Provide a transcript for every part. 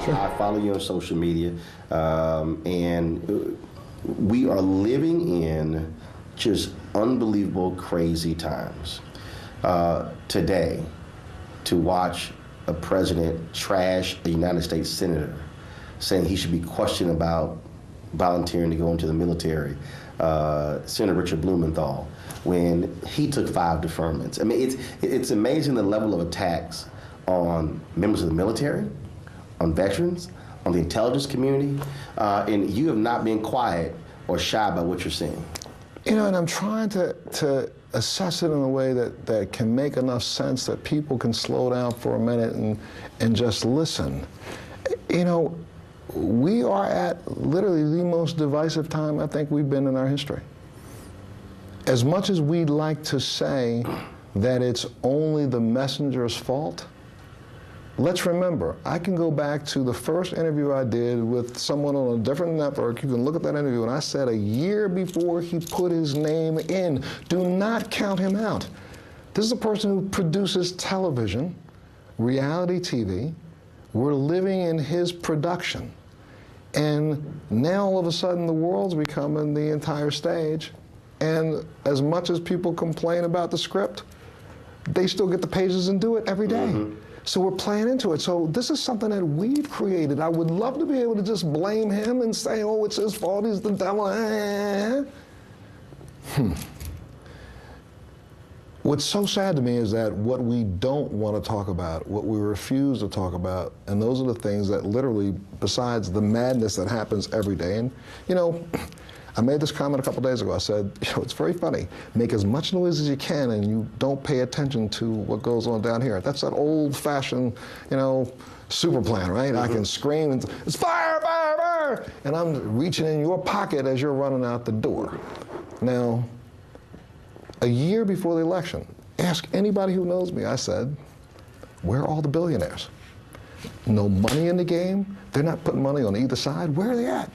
Sure. I follow you on social media, and we are living in just unbelievable, crazy times. Today, to watch a president trash a United States senator, saying he should be questioned about volunteering to go into the military, Senator Richard Blumenthal, when he took 5 deferments. I mean, it's amazing the level of attacks on members of the military, on veterans, on the intelligence community, and you have not been quiet or shy about what you're seeing. You know, and I'm trying to assess it in a way that can make enough sense that people can slow down for a minute and just listen. You know, we are at literally the most divisive time I think we've been in our history. As much as we'd like to say that it's only the messenger's fault, let's remember, I can go back to the first interview I did with someone on a different network. You can look at that interview, and I said a year before he put his name in, do not count him out. This is a person who produces television, reality TV. We're living in his production. And now all of a sudden the world's becoming the entire stage. And as much as people complain about the script, they still get the pages and do it every day. Mm-hmm. So we're playing into it. So this is something that we've created. I would love to be able to just blame him and say, oh, it's his fault, he's the devil. What's so sad to me is that what we don't want to talk about, what we refuse to talk about, and those are the things that literally, besides the madness that happens every day. And, you know, I made this comment a couple days ago. I said, you know, it's very funny. Make as much noise as you can and you don't pay attention to what goes on down here. That's that old-fashioned, you know, super plan, right? Mm-hmm. I can scream and it's fire, fire, fire, and I'm reaching in your pocket as you're running out the door. Now, a year before the election, ask anybody who knows me, I said, where are all the billionaires? No money in the game. They're not putting money on either side. Where are they at?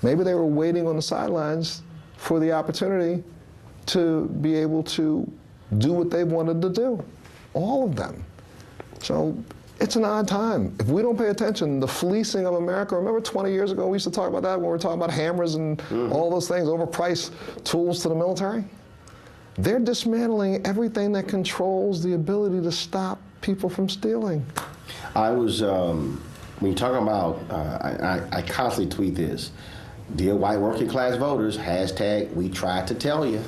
Maybe they were waiting on the sidelines for the opportunity to be able to do what they wanted to do. All of them. So it's an odd time. If we don't pay attention, the fleecing of America, remember 20 years ago we used to talk about that when we were talking about hammers and all those things, overpriced tools to the military? They're dismantling everything that controls the ability to stop people from stealing. I was, when you're talking about, I constantly tweet this, dear white working class voters, hashtag we tried to tell you.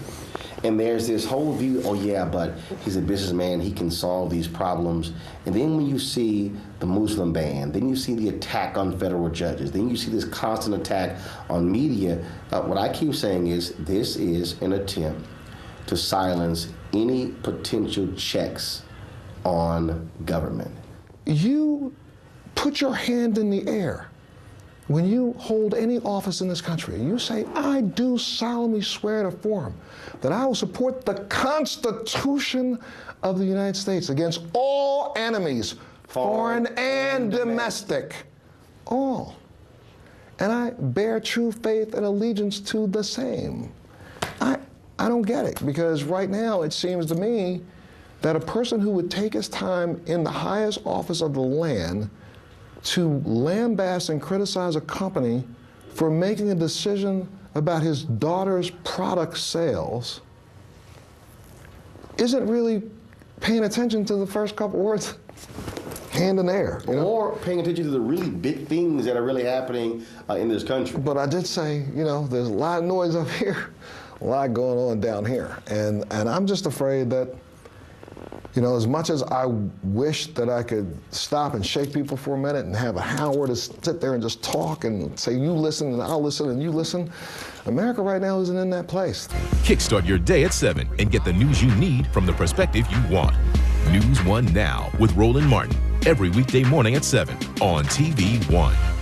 And there's this whole view, oh yeah, but he's a businessman, he can solve these problems. And then when you see the Muslim ban, then you see the attack on federal judges, then you see this constant attack on media, what I keep saying is this is an attempt to silence any potential checks on government. You put your hand in the air when you hold any office in this country. You say, I do solemnly swear to form that I will support the Constitution of the United States against all enemies, foreign and domestic, all. And I bear true faith and allegiance to the same. I don't get it, because right now it seems to me that a person who would take his time in the highest office of the land to lambaste and criticize a company for making a decision about his daughter's product sales isn't really paying attention to the first couple words, hand in the air. You know? Or paying attention to the really big things that are really happening in this country. But I did say, you know, there's a lot of noise up here, a lot going on down here. And I'm just afraid that, you know, as much as I wish that I could stop and shake people for a minute and have a Howard to sit there and just talk and say, you listen and I'll listen and you listen, America right now isn't in that place. Kickstart your day at 7 and get the news you need from the perspective you want. NewsOne Now with Roland Martin, every weekday morning at 7 on TV1.